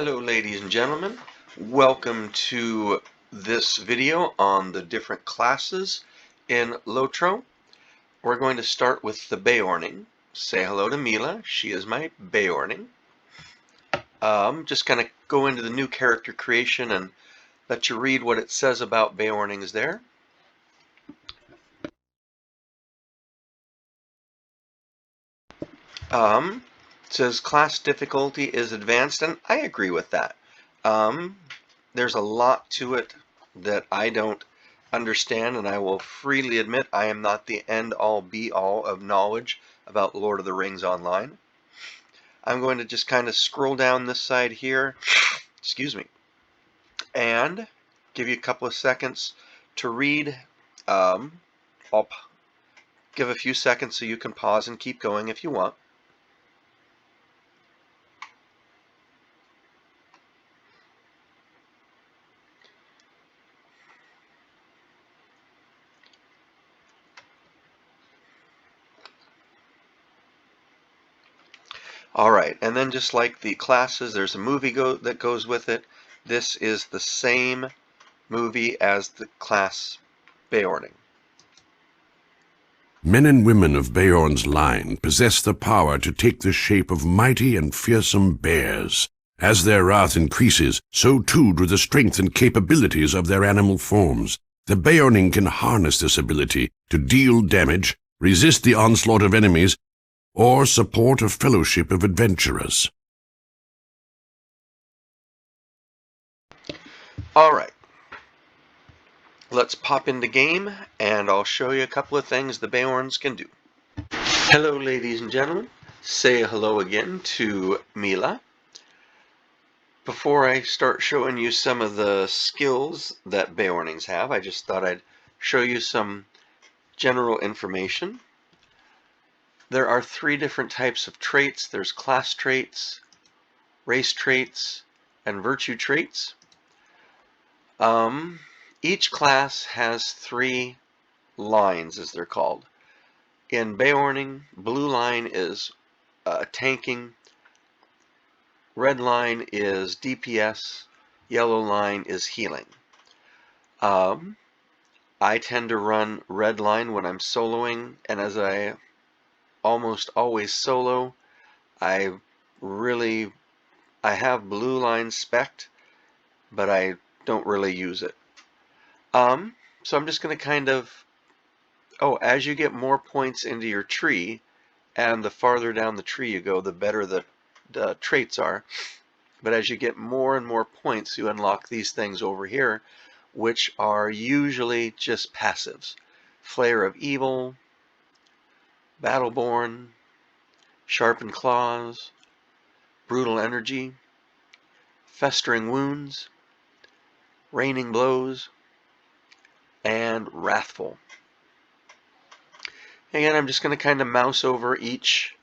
Hello ladies and gentlemen, welcome to this video on the different classes in LotRO. We're going to start with the Beorning. Say hello to Mila, she is my Beorning. Just going to go into the new character creation and let you read what it says about Beornings there. It says class difficulty is advanced, and I agree with that. There's a lot to it that I don't understand, and I will freely admit I am not the end-all be-all of knowledge about Lord of the Rings Online. I'm going to just kind of scroll down this side here, excuse me, and give you a couple of seconds to read. I'll give a few seconds so you can pause and keep going if you want. Alright, and then just like the classes, there's a movie that goes with it. This is the same movie as the class Beorning. Men and women of Beorn's line possess the power to take the shape of mighty and fearsome bears. As their wrath increases, so too do the strength and capabilities of their animal forms. The Beorning can harness this ability to deal damage, resist the onslaught of enemies, or support a fellowship of adventurers. Alright, let's pop into game and I'll show you a couple of things the Beorns can do. Hello ladies and gentlemen, say hello again to Mila. Before I start showing you some of the skills that Beornings have, I just thought I'd show you some general information. There are three different types of traits. There's class traits, race traits, and virtue traits. Each class has three lines, as they're called. In Beorning, blue line is tanking, red line is DPS, yellow line is healing. I tend to run red line when I'm soloing, and as I almost always solo, I have blue line spec'd, but I don't really use it. So I'm just going to kind of, as you get more points into your tree, and the farther down the tree you go, the better the traits are. But as you get more and more points, you unlock these things over here, which are usually just passives. Flayer of Evil, Battleborn, Sharpened Claws, Brutal Energy, Festering Wounds, Raining Blows, and Wrathful. Again, I'm just going to kind of mouse over each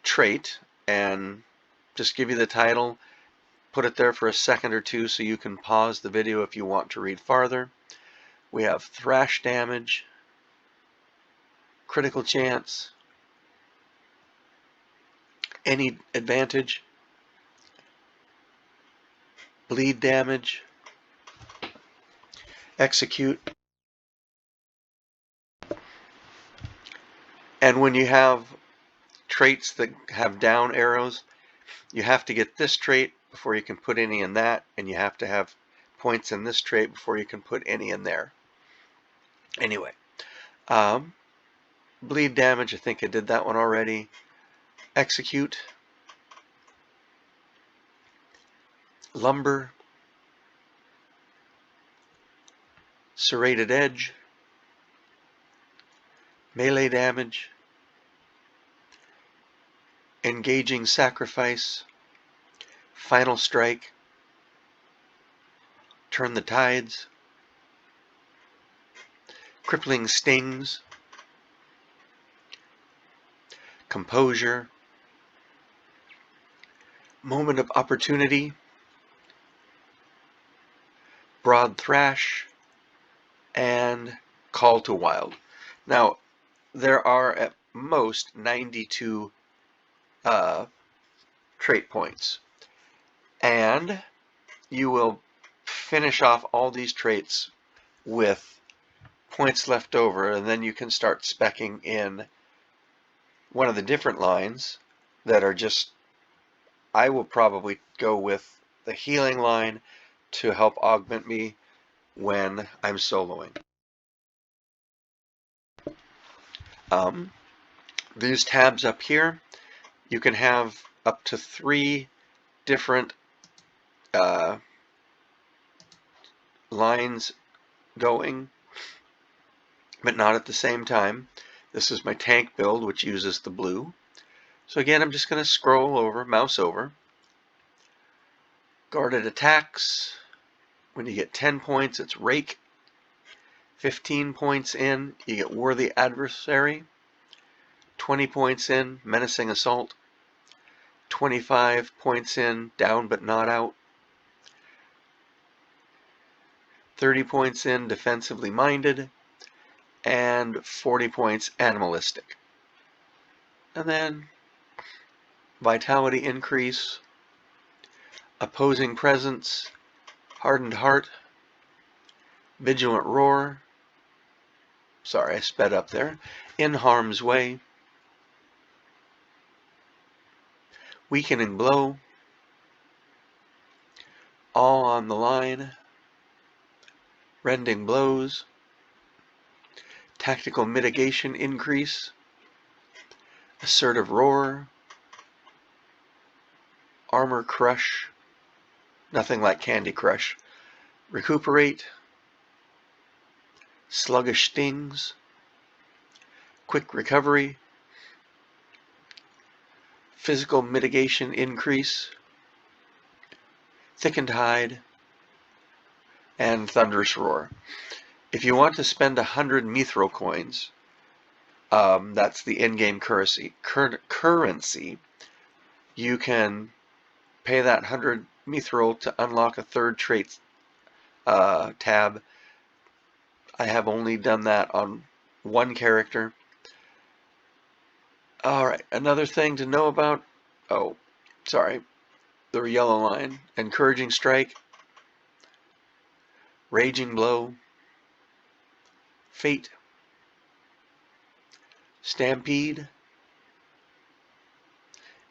trait and just give you the title, put it there for a second or two so you can pause the video if you want to read farther. We have Thrash Damage, Critical Chance, Any Advantage, Bleed Damage, Execute, and when you have traits that have down arrows, you have to get this trait before you can put any in that, and you have to have points in this trait before you can put any in there. Anyway, Bleed Damage, I think I did that one already. Execute, Lumber, Serrated Edge, Melee Damage, Engaging Sacrifice, Final Strike, Turn the Tides, Crippling Stings, Composure, Moment of Opportunity, Broad Thrash, and Call to Wild. Now, there are at most 92 trait points. And you will finish off all these traits with points left over, and then you can start speccing in one of the different lines that are just, I will probably go with the healing line to help augment me when I'm soloing. These tabs up here, you can have up to 3 different lines going, but not at the same time. This is my tank build, which uses the blue. So again, I'm just going to scroll over, mouse over. Guarded attacks. When you get 10 points, it's Rake. 15 points in, you get Worthy Adversary. 20 points in, Menacing Assault. 25 points in, Down but Not Out. 30 points in, Defensively Minded. And 40 points, Animalistic. And then Vitality Increase, Opposing Presence, Hardened Heart, Vigilant Roar. Sorry, I sped up there. In Harm's Way. Weakening Blow. All on the Line. Rending Blows. Tactical Mitigation Increase. Assertive Roar. Armor Crush. Nothing like Candy Crush. Recuperate. Sluggish Stings. Quick Recovery. Physical Mitigation Increase. Thickened Hide. And Thunderous Roar. If you want to spend 100 Mithril coins, that's the in-game currency, you can pay that 100 Mithril to unlock a third trait tab. I have only done that on one character. Alright, another thing to know about, the yellow line. Encouraging Strike, Raging Blow, Fate, Stampede,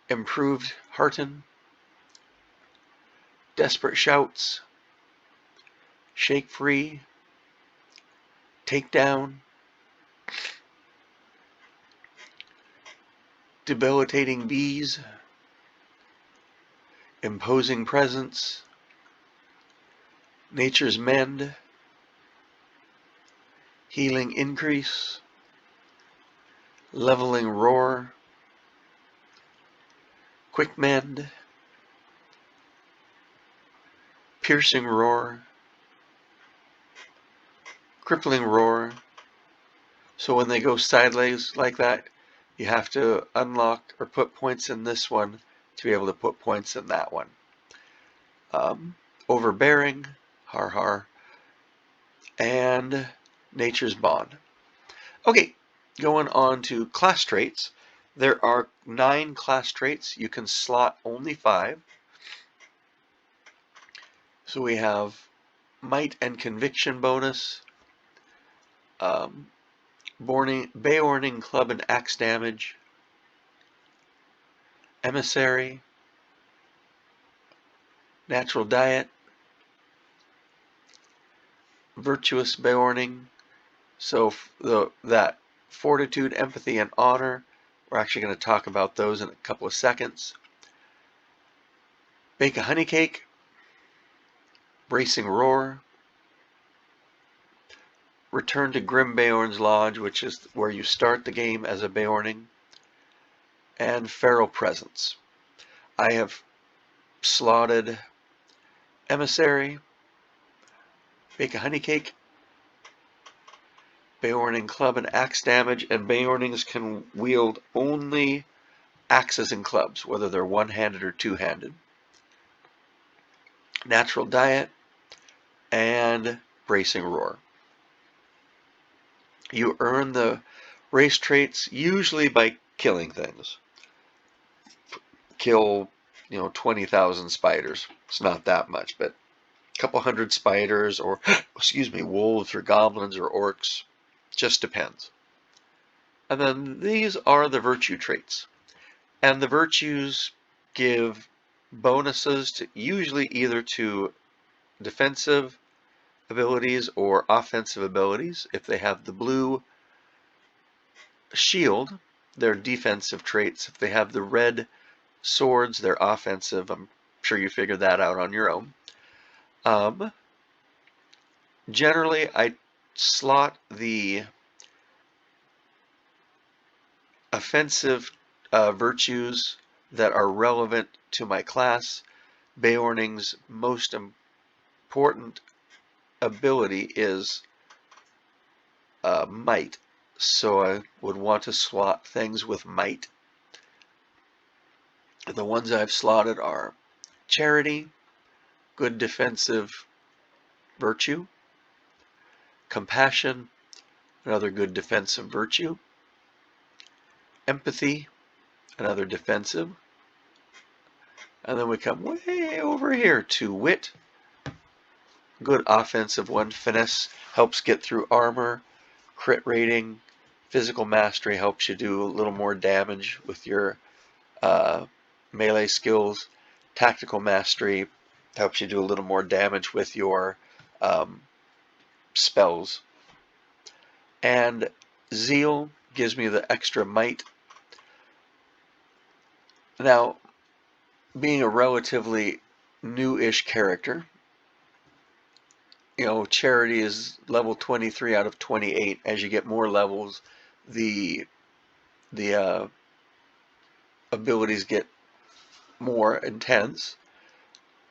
Improved Hearten, Desperate Shouts, Shake Free, Takedown, Debilitating Bees, Imposing Presence, Nature's Mend, Healing Increase, Leveling Roar, Quick Mend, Piercing Roar, Crippling Roar. So when they go sideways like that, you have to unlock or put points in this one to be able to put points in that one. Overbearing, har har, and Nature's Bond. Okay, going on to class traits. There are 9 class traits. You can slot only 5. So we have Might and Conviction bonus, Beorning Club and Axe Damage, Emissary, Natural Diet, Virtuous Beorning. So that Fortitude, Empathy, and Honor, we're actually going to talk about those in a couple of seconds. Bake a Honey Cake, Bracing Roar, Return to Grim Beorn's Lodge, which is where you start the game as a Beorning, and Feral Presence. I have slotted Emissary, Bake a Honey Cake, Beorning Club and Axe Damage, and Beornings can wield only axes and clubs, whether they're one-handed or two-handed. Natural Diet, and Bracing Roar. You earn the race traits usually by killing things. Kill, 20,000 spiders. It's not that much, but a couple hundred spiders, or excuse me, wolves or goblins or orcs, just depends. And then these are the virtue traits. And the virtues give bonuses to usually either to defensive abilities or offensive abilities. If they have the blue shield, they're defensive traits. If they have the red swords, they're offensive. I'm sure you figured that out on your own. Generally, I slot the offensive virtues that are relevant to my class. Beorning's most important ability is might, so I would want to slot things with might. The ones I've slotted are charity, good defensive virtue, compassion, another good defensive virtue, empathy, another defensive, and then we come way over here to wit, good offensive one. Finesse helps get through armor. Crit rating, physical mastery helps you do a little more damage with your melee skills. Tactical mastery helps you do a little more damage with your spells. And zeal gives me the extra might. Now, being a relatively new-ish character, charity is level 23 out of 28. As you get more levels, the abilities get more intense.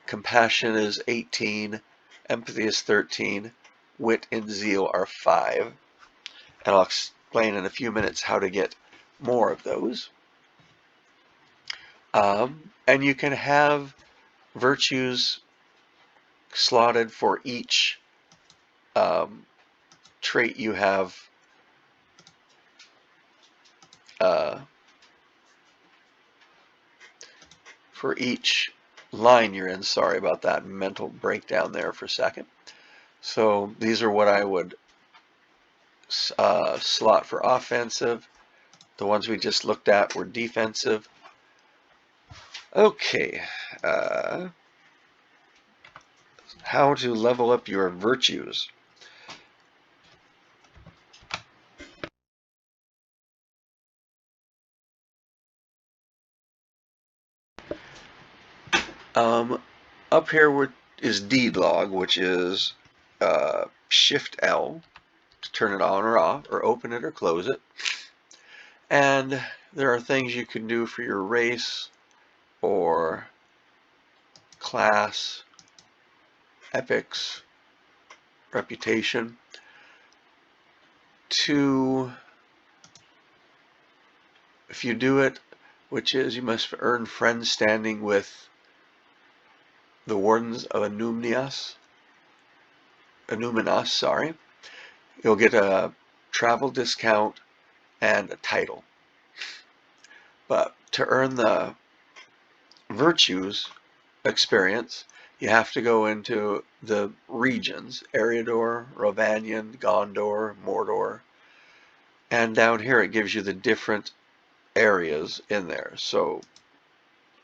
Compassion is 18, empathy is 13, wit and zeal are 5. And I'll explain in a few minutes how to get more of those. And you can have virtues slotted for each trait you have for each line you're in. Sorry about that mental breakdown there for a second. So these are what I would slot for offensive. The ones we just looked at were defensive. Okay, how to level up your virtues. Up here is deed log, which is Shift L to turn it on or off, or open it or close it. And there are things you can do for your race or class, epics, reputation, if you do it, which is you must earn friends standing with the Wardens of Annuminas, sorry, you'll get a travel discount and a title. But to earn the virtues experience, you have to go into the regions, Eriador, Rovanion, Gondor, Mordor, and down here it gives you the different areas in there. So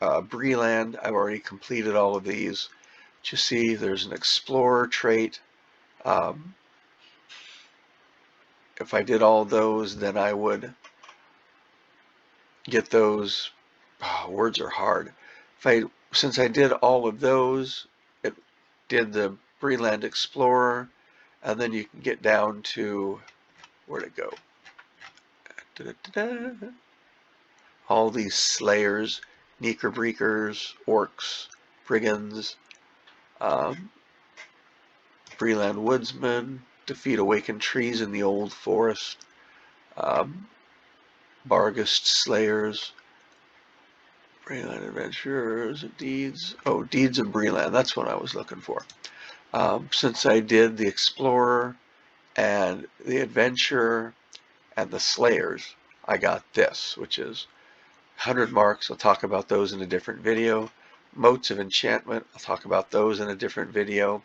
Breland, I've already completed all of these. But you see there's an explorer trait. If I did all those, then I would get those. Words are hard. Since I did all of those, it did the Breland Explorer, and then you can get down to, where'd it go? All these slayers, Neekerbreakers, orcs, brigands, Breland Woodsmen, defeat awakened trees in the old forest, Barghest Slayers, Breland Adventurers, Deeds. Oh, Deeds of Breland, that's what I was looking for. Since I did the Explorer and the Adventurer and the Slayers, I got this, which is 100 marks. I'll talk about those in a different video. Motes of enchantment, I'll talk about those in a different video.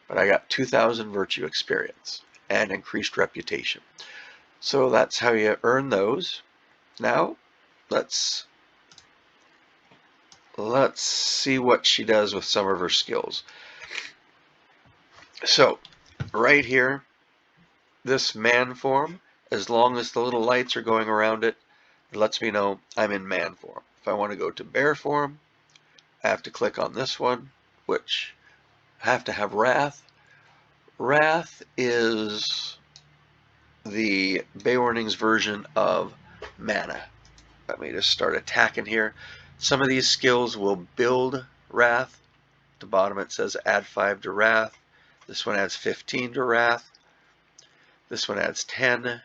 But I got 2,000 virtue experience and increased reputation. So that's how you earn those. Now, let's see what she does with some of her skills. So, right here, this man form, as long as the little lights are going around it, it lets me know I'm in man form. If I want to go to bear form, I have to click on this one, which I have to have wrath. Wrath is the Beornings version of mana. Let me just start attacking here. Some of these skills will build wrath. At the bottom it says add 5 to wrath. This one adds 15 to wrath. This one adds 10.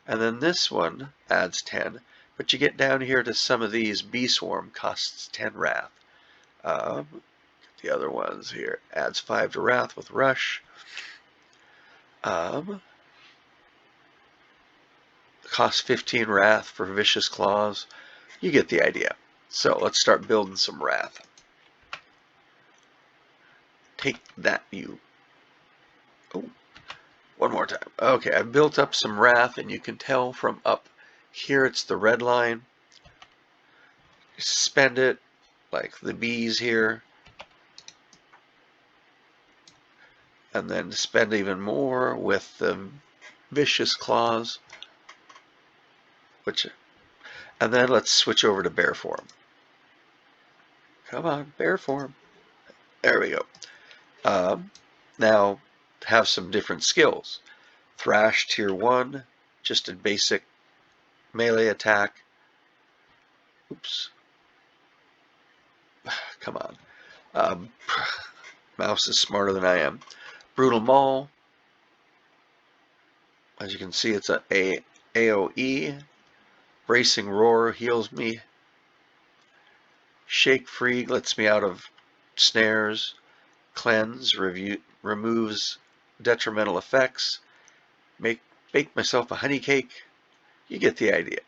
And then this one adds 10. But you get down here to some of these. Bee Swarm costs 10 wrath. The other ones here adds 5 to wrath with rush. Costs 15 wrath for vicious claws. You get the idea. So let's start building some wrath. Take that, you. Oh, one more time. Okay, I've built up some wrath, and you can tell from up here it's the red line. Spend it like the bees here. And then spend even more with the vicious claws. And then let's switch over to bear form. Come on, bear form. There we go. Now, have some different skills. Thrash tier 1, just a basic melee attack. Oops. Come on. Mouse is smarter than I am. Brutal Maul. As you can see, it's a AoE. Bracing Roar heals me. Shake Free lets me out of snares. Cleanse removes detrimental effects. Bake myself a honey cake. You get the idea.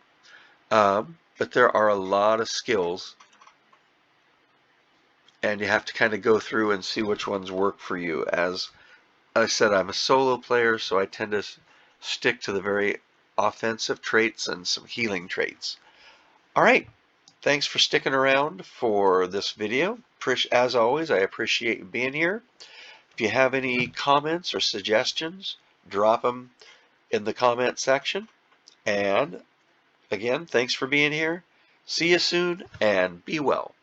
But there are a lot of skills, and you have to kind of go through and see which ones work for you. As I said, I'm a solo player, so I tend to stick to the very offensive traits and some healing traits. Alright, thanks for sticking around for this video. As always, I appreciate you being here. If you have any comments or suggestions, drop them in the comment section. And again, thanks for being here. See you soon, and be well.